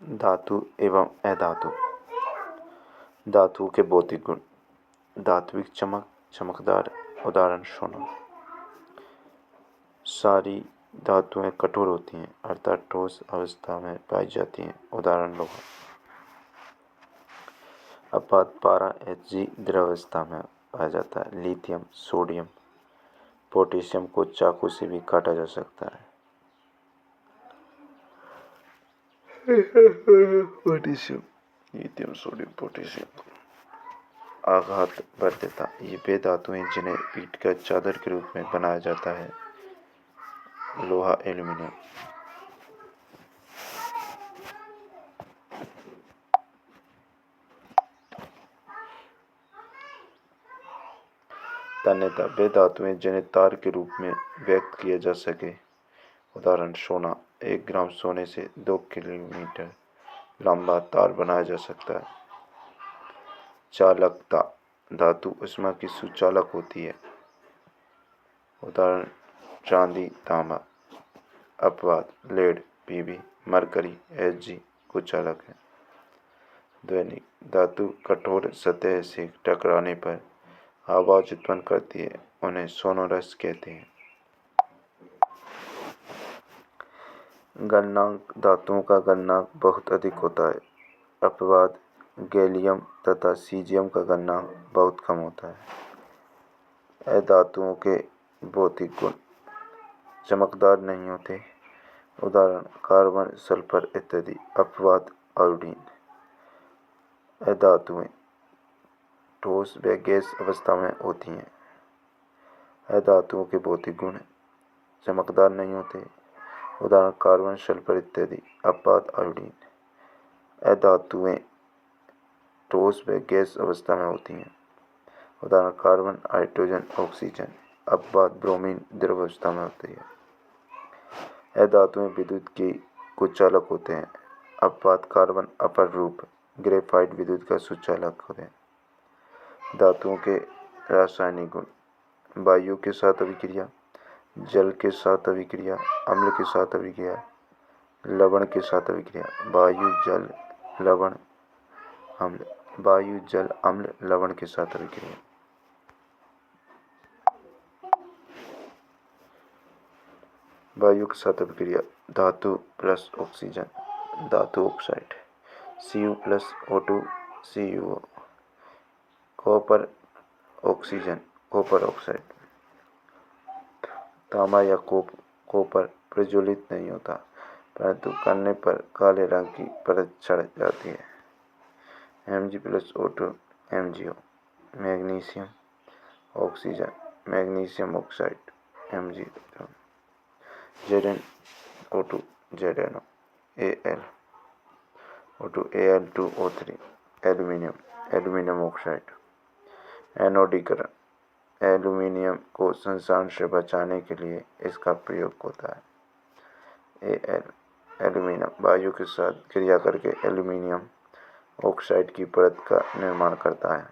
धातु एवं अधातु। धातुओं के भौतिक गुण। धात्विक चमक, चमकदार। उदाहरण सोना। सारी धातुएं कठोर होती हैं अर्थात ठोस अवस्था में पाई जाती हैं। उदाहरण लोहा। अपात पारा Hg द्रव अवस्था में पाया जाता है। लिथियम, सोडियम, पोटेशियम को चाकू से भी काटा जा सकता है। पोटेशियम, लिथियम, सोडियम, पोटेशियम आघात भर देता। ये वे धातुएं जिन्हें पीट कर चादर के रूप में बनाया जाता है। लोहा, एल्यूमीनियम। तन्यता, वे धातुएं जिन्हें तार के रूप में व्यक्त किया जा सके। उदाहरण सोना। 1 ग्राम सोने से 2 किलोमीटर लंबा तार बनाया जा सकता है। चालकता, धातु ऊष्मा की सुचालक होती है। उदाहरण चांदी, तांबा। अपवाद लेड, पीबी, मरकरी, Hg कुचालक है। ध्वनि, धातु कठोर सतह से टकराने पर आवाज उत्पन्न करती है, उन्हें सोनोरस कहते हैं। गलनांक, धातुओं का गलनांक बहुत अधिक होता है। अपवाद गैलियम तथा सीजियम का गलनांक बहुत कम होता है। अधातुओं के भौतिक गुण। चमकदार नहीं होते। उदाहरण कार्बन, सल्फर इत्यादि। अपवाद आयोडीन। अधातुएं ठोस व गैस अवस्था में होती हैं। अधातुओं के भौतिक गुण। चमकदार नहीं होते। उदाहरण कार्बन, सल्फर इत्यादि। अपवाद आयोडीन। अधातुएं ठोस व गैस अवस्था में होती हैं। उदाहरण कार्बन, हाइड्रोजन, ऑक्सीजन। अपवाद ब्रोमीन द्रव अवस्था में होती है। अधातुएं विद्युत के कुचालक होते हैं। अपवाद कार्बन अपर रूप, ग्रेफाइट विद्युत का सुचालक होते हैं। धातुओं के रासायनिक गुण। वायु के साथ अभिक्रिया, जल के साथ अभिक्रिया, अम्ल के साथ अभिक्रिया, लवण के साथ अभिक्रिया। वायु, जल, लवण, अम्ल। वायु, जल, अम्ल, लवण के साथ अभिक्रिया। वायु के साथ अभिक्रिया। धातु प्लस ऑक्सीजन, धातु oxide. Cu plus O2, CuO। Copper oxygen, copper oxide. तांबा या कॉपर प्रज्वलित नहीं होता, परंतु करने पर काले रंग की परत चढ़ जाती है। Mg plus O2, MgO। Magnesium oxygen, magnesium oxide, Mg। ZnO2, ZnO, Al, O2, Al2O3। Aluminium, aluminium oxide. एनोडीकरण, एल्यूमीनियम को संक्षारण से बचाने के लिए इसका प्रयोग होता है। Al, एल्यूमीनियम वायु के साथ क्रिया करके एल्यूमीनियम ऑक्साइड की परत का निर्माण करता है।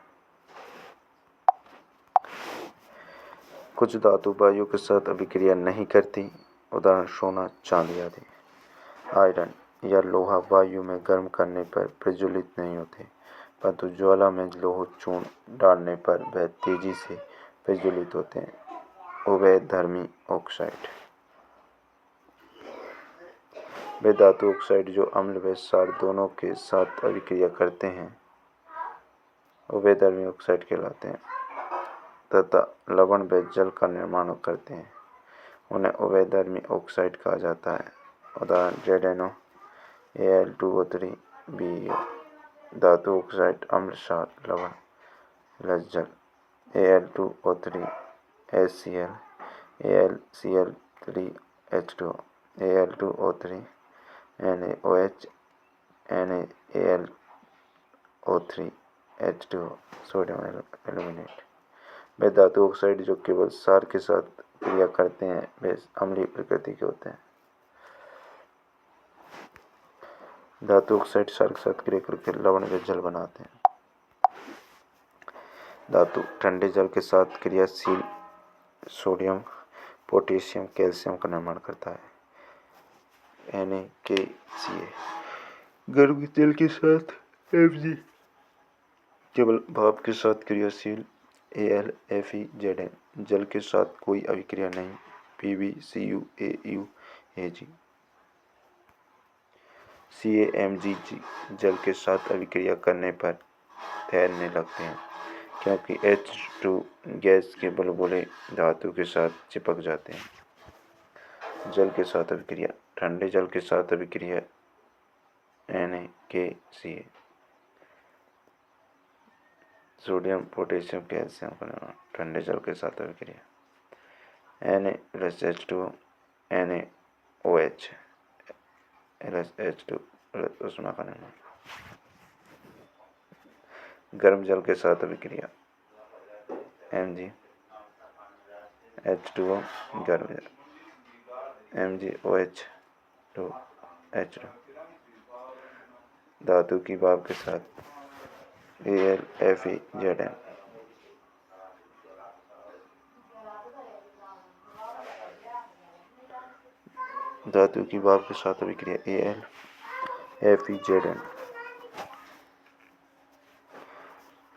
कुछ धातु वायु के साथ अभिक्रिया नहीं करती। उदाहरण सोना, चांदी आदि। आयरन या लोहा वायु में गर्म करने पर प्रज्वलित नहीं होते, परंतु ज्वाला में लोह चूर्ण डालने पर वह तेजी से प्रज्वलित होते हैं। उभयधर्मी ऑक्साइड, वे धातु ऑक्साइड जो अम्ल व क्षार दोनों के साथ अभिक्रिया करते हैं उभयधर्मी ऑक्साइड कहलाते हैं तथा लवण व जल का निर्माण करते हैं, उन्हें उभयधर्मी ऑक्साइड कहा जाता है। उदाहरण ZnO, Al2O3, BeO। धातु ऑक्साइड अम्ल, क्षार, लवण, जल। Al2O3, HCl, AlCl3H2O, Al2O3, NaOH, NaAlO3, H2O, sodium aluminate. वे धातु ऑक्साइड जो केवल क्षार के साथ क्रिया करते हैं वे अम्लीय प्रकृति के होते हैं। धातु ऑक्साइड क्षार के साथ क्रिया करके लवण व जल बनाते हैं। धातु ठंडे जल के साथ क्रियाशील सोडियम, पोटेशियम, कैल्शियम का निर्माण करता है। NaKCl। गर्म जल के साथ Mg केवल भाप के साथ क्रियाशील AlFeZn जल के साथ कोई अभिक्रिया नहीं PbCuAu Ag CaMgG जल के साथ अभिक्रिया करने पर तैरने लगते हैं क्योंकि H2 गैस के बुलबुले धातु के साथ चिपक जाते हैं। जल के साथ अभिक्रिया ठंडे जल के साथ अभिक्रिया NaKCl सोडियम पोटेशियम कैल्शियम का निर्माण ठंडे जल के साथ अभिक्रिया Na plus H2O NaOH plus H2 plus ऊष्मा का निर्माण। गर्म जल के साथ अभिक्रिया Mg H2O गर्म जल MgOH 2 H2 धातु की भाप के साथ AlFeZn धातु की भाप के साथ अभिक्रिया AlFeZn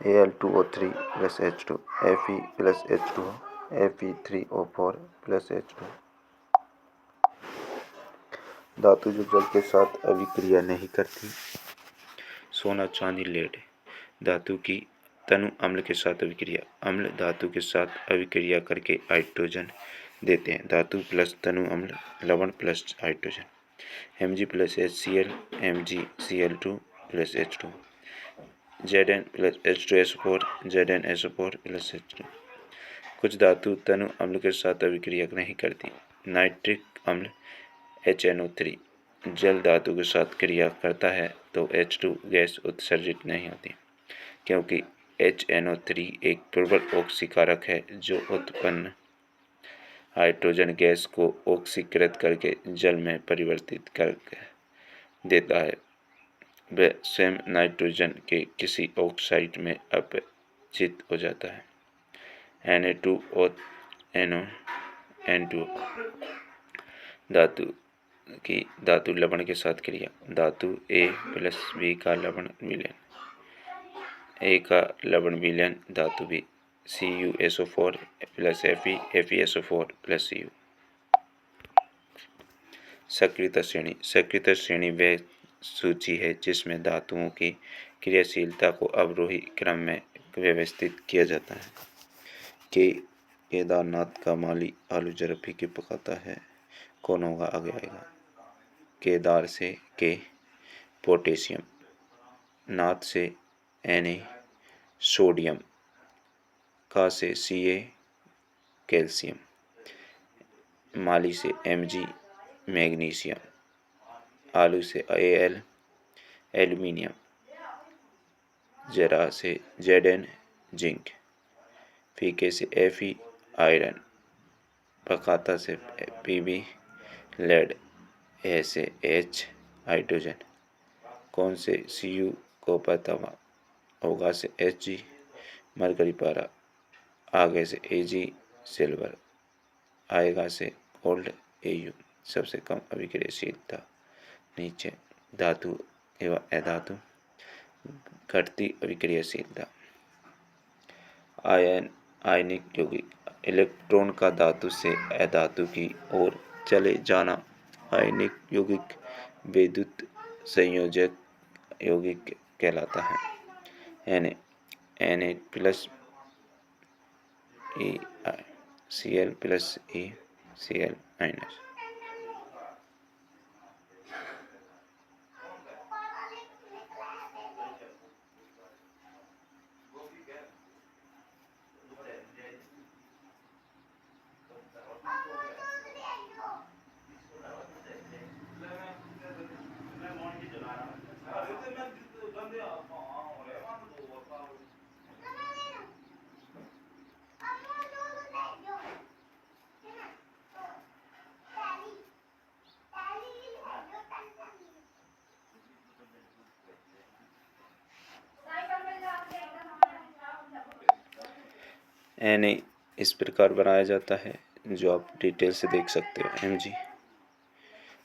Al2O3 plus H2 Fe plus H2O Fe3O4 plus H2 धातु जो जल के साथ अभिक्रिया नहीं करती। सोना चांदी लेड धातु की तनु अम्ल के साथ अभिक्रिया अम्ल धातु के साथ अभिक्रिया करके हाइड्रोजन देते हैं। धातु प्लस तनु अम्ल लवण plus hydrogen Mg plus HCl MgCl2 plus H2 Zn plus H2SO4 ZnSO4 plus H2 कुछ धातु तनु अम्ल के साथ अभिक्रिया नहीं करती। नाइट्रिक अम्ल HNO3 जल धातु के साथ क्रिया करता है तो H2 गैस उत्सर्जित नहीं होती क्योंकि HNO3 एक प्रबल ऑक्सीकारक है जो उत्पन्न हाइड्रोजन गैस को ऑक्सीकृत करके जल में परिवर्तित कर देता है। वह स्वयं नाइट्रोजन के किसी ऑक्साइड में अपचित हो जाता है। Na2O N2 धातु लवण के साथ क्रिया धातु A प्लस B का लवण विलयन A का लवण विलयन धातु B CuSO4 plus Fe FeSO4 plus Cu। सक्रियता श्रेणी सक्रियता श्रेणी वह सूची है जिसमें धातुओं की क्रियाशीलता को अवरोही क्रम में व्यवस्थित किया जाता है। केदारनाथ का माली आलू जरा फीके पकाता है कौन होगा आगे आएगा। केदार से के पोटेशियम नाथ से Na सोडियम का से Ca कैल्शियम माली से Mg मैग्नीशियम आलू से Al एल्यूमिनियम जरा से Zn जिंक फीके से Fe आयरन पकाता से Pb लेड A से H हाइड्रोजन कौन से Cu को पता होगा से Hg मरकरी पारा आगे से Ag सिल्वर आएगा से गोल्ड Au सबसे कम अभिक्रियाशीलता। नीचे धातु एवं अधातु घटती अभिक्रियाशीलता। आयनिक यौगिक इलेक्ट्रॉन का धातु से अधातु की ओर चले जाना आयनिक यौगिक विद्युत संयोजक यौगिक कहलाता है। Na plus E Cl plus E Cl minus. Na इस प्रकार बनाया जाता है जो आप डिटेल से देख सकते हो। Mg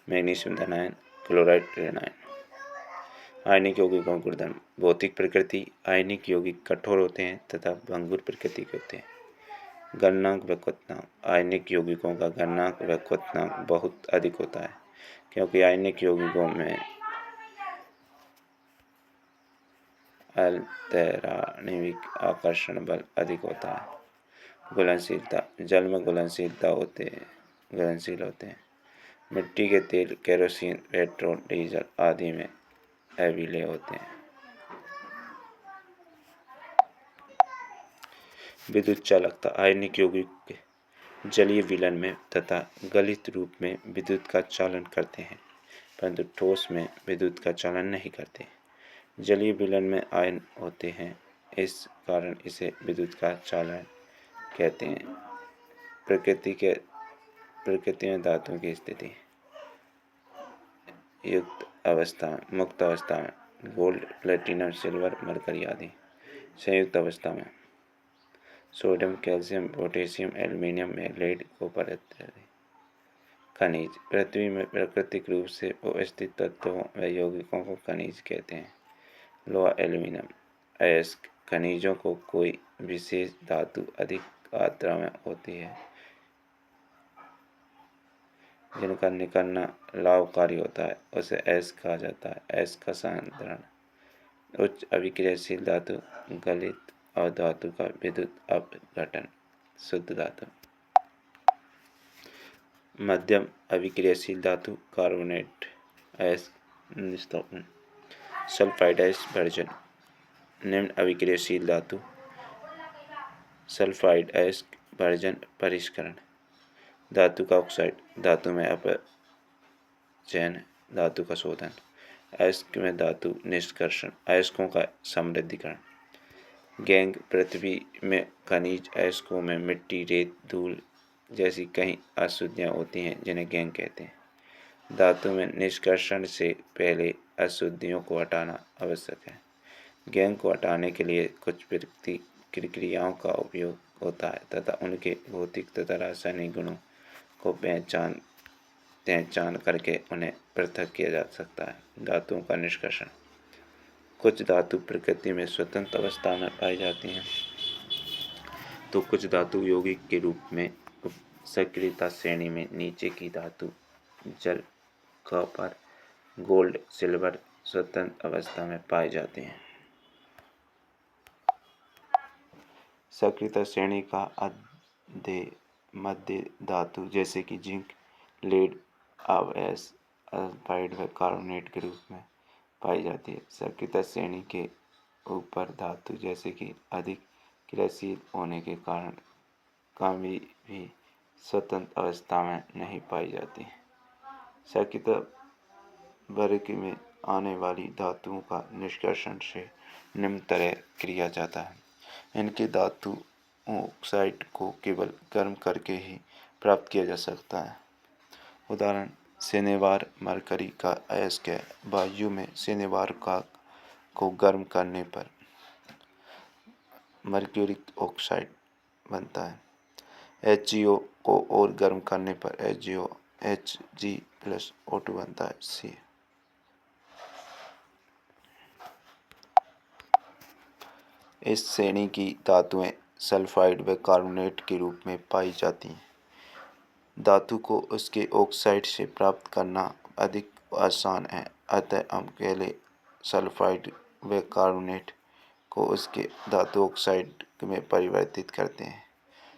मैग्नीशियम धनायन क्लोराइड ऋणायन आयनिक यौगिकों के गुणधर्म। भौतिक प्रकृति। आयनिक यौगिक कठोर होते हैं तथा भंगुर प्रकृति के होते हैं। गलनांक व क्वथनांक। आयनिक यौगिकों का गलनांक व क्वथनांक बहुत अधिक होता है, क्योंकि आयनिक यौगिकों में अल्टरनेटिक आकर्षण बल अधिक होता है। घुलनशीलता। जल में घुलनशील होते हैं। मिट्टी के तेल, केरोसिन, पेट्रोल, डीजल आदि में अम्लीय होते हैं। विद्युत चालकता। आयनिक यौगिक जलीय विलयन में तथा गलित रूप में विद्युत का चालन करते हैं, परंतु ठोस में विद्युत का चालन नहीं करते। जलीय विलयन में आयन होते हैं, इस कारण इसे विद्युत का चालन कहते हैं। प्रकृति में धातुओं की स्थिति। युक्त अवस्था में, मुक्त अवस्था में गोल्ड, प्लेटिनम, सिल्वर, मरकरी आदि। संयुक्त अवस्था में sodium, calcium, potassium, aluminium, manganese, copper इत्यादि। खनिज। पृथ्वी में प्राकृतिक रूप से उपस्थित तत्वों व यौगिकों को खनिज कहते हैं। लोहा, एल्युमिनियम। अयस्क। खनिजों को कोई विशेष धातु अधिक मात्रा में होती है, जिनका निकलना लाभकारी होता है, उसे अयस्क कहा जाता है। अयस्क का साधारण। उच्च अभिक्रियाशील धातु, गलित अधातु का विद्युत अपघटन, शुद्ध धातु। मध्यम अभिक्रियाशील धातु, कार्बोनेट, अयस्क निस्तापन, सल्फाइड अयस्क भर्जन। निम्न अभिक्रियाशील धातु, सल्फाइड अयस्क भर्जन, परिष्करण। धातु का ऑक्साइड। धातु में अपचयन, धातु का शोधन। अयस्क में धातु निष्कर्षण, अयस्कों का समृद्धिकरण। गैंग। पृथ्वी में खनिज अयस्कों में मिट्टी, रेत, धूल जैसी कई अशुद्धियाँ होती हैं, जिन्हें गैंग कहते हैं। धातु में निष्कर्षण से पहले अशुद्धियों को हटाना आवश्यक है। गैंग को हटाने के लिए कुछ प्रक्रियाओं का उपयोग होता है तथा उनके भौतिक तथा रासायनिक गुणों को पहचान करके उन्हें पृथक किया जा सकता है। धातुओं का निष्कर्षण। कुछ धातु प्रकृति में स्वतंत्र अवस्था में पाई जाती हैं, तो कुछ धातु यौगिक के रूप में सक्रियता श्रेणी में नीचे की धातु जल, कॉपर, गोल्ड, सिल्वर स्वतंत्र अवस्था में पाए जाते हैं। सक्रियता श्रेणी का मध्य धातु जैसे कि जिंक, लेड, अवयस, सल्फाइड व कार्बोनेट के रूप में पाई जाती है। सक्रियता श्रेणी के ऊपर धातु जैसे कि अधिक क्रियाशील होने के कारण कभी भी स्वतंत्र अवस्था में नहीं पाई जाती। सक्रियता वर्ग में आने वाली धातुओं का निष्कर्षण से निम्न तरह किया जाता है। इनके धातु ऑक्साइड को केवल गर्म करके ही प्राप्त किया जा सकता है। उदाहरण, शनिवार मरकरी का अयस्क है। वायु में शनिवार को गर्म करने पर मर्क्यूरिक ऑक्साइड बनता है। HgO को और गर्म करने पर Hg+O2 बनता है। C। इस श्रेणी की धातुएं सल्फाइड व कार्बोनेट के रूप में पाई जाती हैं। धातु को उसके ऑक्साइड से प्राप्त करना अधिक आसान है, अतः हम पहले सल्फाइड व कार्बोनेट को उसके धातु ऑक्साइड में परिवर्तित करते हैं।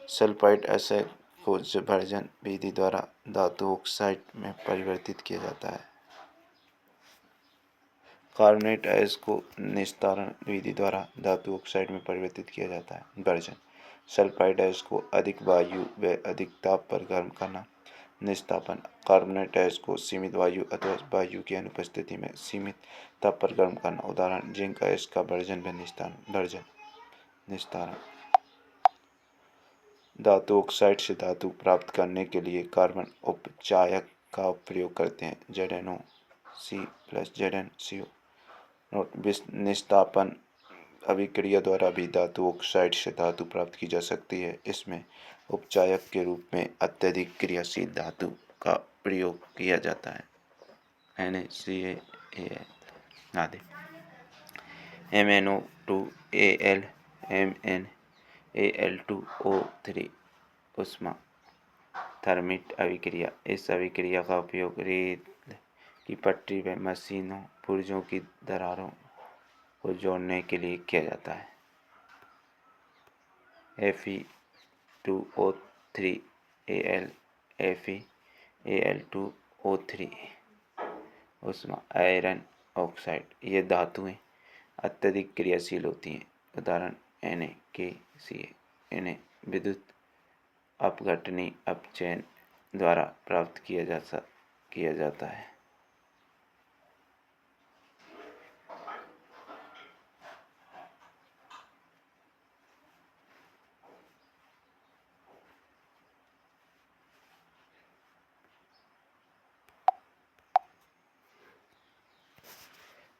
सल्फाइड अयस्क को भर्जन विधि द्वारा धातु ऑक्साइड में परिवर्तित किया जाता है। कार्बोनेट अयस्क को निस्तारण विधि द्वारा धातु ऑक्साइड में परिवर्तित किया जाता है। भर्जन। सल्फाइड अयस्क को अधिक वायु व अधिक ताप पर गर्म करना। निस्तापन। कार्बोनेट अयस्क को सीमित वायु अथवा वायु की अनुपस्थिति में सीमित ताप पर गर्म करना। उदाहरण, जिंक अयस्क का भर्जन व भर्जन। निस्तारण। धातु ऑक्साइड से धातु प्राप्त करने के लिए कार्बन उपचायक का प्रयोग करते हैं। ZnO+ZnCO। निस्तापन अभिक्रिया द्वारा भी धातु ऑक्साइड से धातु प्राप्त की जा सकती है। इसमें उपचायक के रूप में अत्यधिक क्रियाशील धातु का प्रयोग किया जाता है। NaCl आदि। MnO2Al MnAl2O3 उष्मा थर्मिट अभिक्रिया। इस अभिक्रिया का उपयोग रेल की पटरी व मशीनों पुर्जों की दरारों को जोड़ने के लिए किया जाता है। Fe2O3Al FeAl2O3 उष्मा आयरन ऑक्साइड। ये धातुएं अत्यधिक क्रियाशील होती हैं। उदाहरण NaKCl। इन्हें विद्युत अपघटनी अपचयन द्वारा प्राप्त किया जाता है।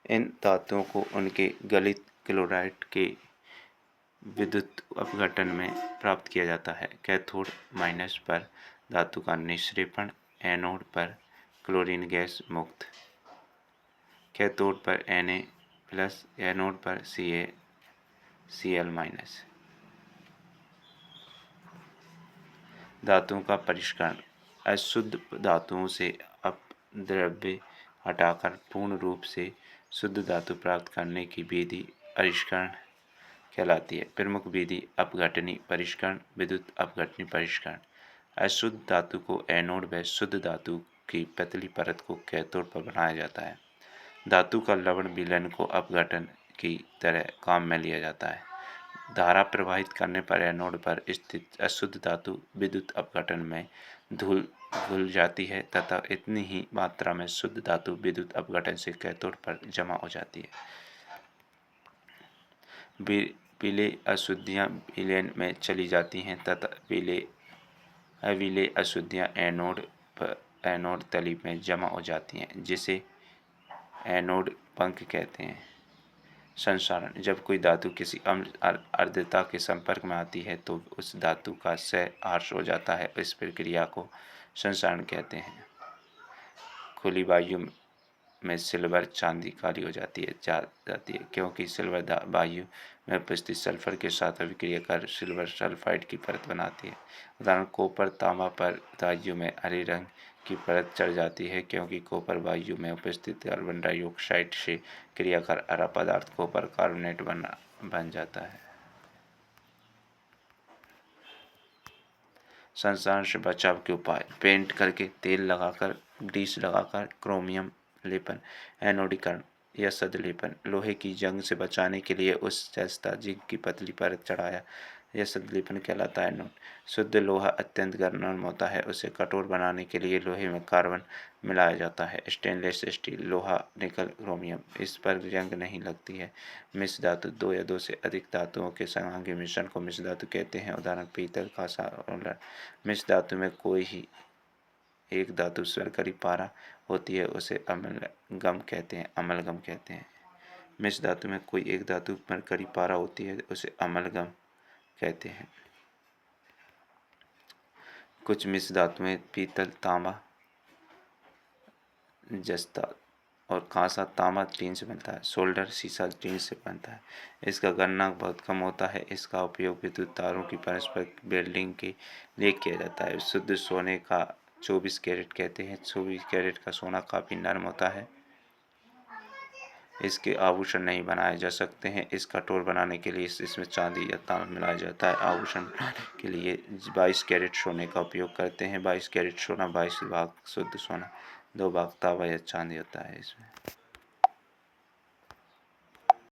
इन धातुओं को उनके गलित क्लोराइड के विद्युत अपघटन में प्राप्त किया जाता है। कैथोड माइनस पर धातु का निक्षेपण, एनोड पर क्लोरीन गैस मुक्त। कैथोड पर Na+, एनोड पर Cl-। धातुओं का परिष्करण। अशुद्ध धातुओं से अपद्रव्य हटाकर पूर्ण रूप से शुद्ध धातु प्राप्त करने की विधि परिष्करण कहलाती है। प्रमुख विधि अपघटनी परिष्करण, विद्युत अपघटनी परिष्करण। अशुद्ध धातु को एनोड व शुद्ध धातु की पतली परत को कैथोड पर बनाया जाता है। धातु का लवण विलयन को अपघटन की तरह काम में लिया जाता है। धारा प्रवाहित करने पर एनोड पर स्थित अशुद्ध धातु विद्युत अपघटन में घुल जाती है तथा इतनी ही मात्रा में शुद्ध धातु विद्युत अपघटन से कैथोड पर जमा हो जाती है। विलेय अशुद्धियाँ विलयन में चली जाती हैं तथा अविलेय अशुद्धियाँ एनोड तली में जमा हो जाती हैं, जिसे एनोड पंख कहते हैं। संसारण। जब कोई धातु किसी अम्ल आर्द्रता के संपर्क में आती है तो उस धातु का क्षय आर्द्र हो जाता है। इस प्रक्रिया को संसारण कहते हैं। खुली वायु में सिल्वर चांदी काली हो जाती है क्योंकि सिल्वर वायु में उपस्थित सल्फर के साथ अभिक्रिया कर सिल्वर सल्फाइड की परत बनाती है। उदाहरण कॉपर तांबा पर वायु में हरे रंग की परत चढ़ जाती है क्योंकि कॉपर वायु में उपस्थित कार्बन डाइऑक्साइड से क्रिया कर हरा पदार्थ कॉपर कार्बोनेट बन जाता है। संसारण से बचाव के उपाय। पेंट करके, तेल लगाकर, ग्रीस लगाकर, क्रोमियम लेपन, एनोडीकरण या सदलेपन। लोहे की जंग से बचाने के लिए उस जस्ता जिंक की पतली परत चढ़ाया यह सदलेपन कहलाता है। नोट: शुद्ध लोहा अत्यंत नरम होता है। उसे कठोर बनाने के लिए लोहे में कार्बन मिलाया जाता है। स्टेनलेस स्टील, लोहा, निकल, क्रोमियम, इस पर जंग नहीं लगती है। मिश्र धातु: दो या दो से अधिक धातुओं के समांगी मिश्रण को मिश्र धातु कहते हैं। उदाहरण पीतल, कांसा और मिश्र धातु में कोई ही एक धातु शर्करी पारा होती है उसे अमलगम कहते हैं। मिश्र धातु में कोई एक धातु मरकरी पारा होती है उसे अमलगम कहते हैं। कुछ मिश्र धातुएं पीतल, तांबा, जस्ता और कांसा तांबा टीन से बनता है। सोल्डर सीसा टीन से बनता है। इसका गलनांक बहुत कम होता है। इसका उपयोग विद्युत तारों की परस्पर वेल्डिंग के लिए किया जाता है। शुद्ध सोने का 24 कैरेट कहते हैं। 24 कैरेट का सोना काफ़ी नरम होता है। इसके आभूषण नहीं बनाए जा सकते हैं। इस कठोर बनाने के लिए इसमें चांदी या तांबा मिलाया जाता है। आभूषण बनाने के लिए 22 कैरेट सोने का उपयोग करते हैं। 22 कैरेट सोना 22 भाग शुद्ध सोना, 2 भाग तांबा या चांदी होता है। इसमें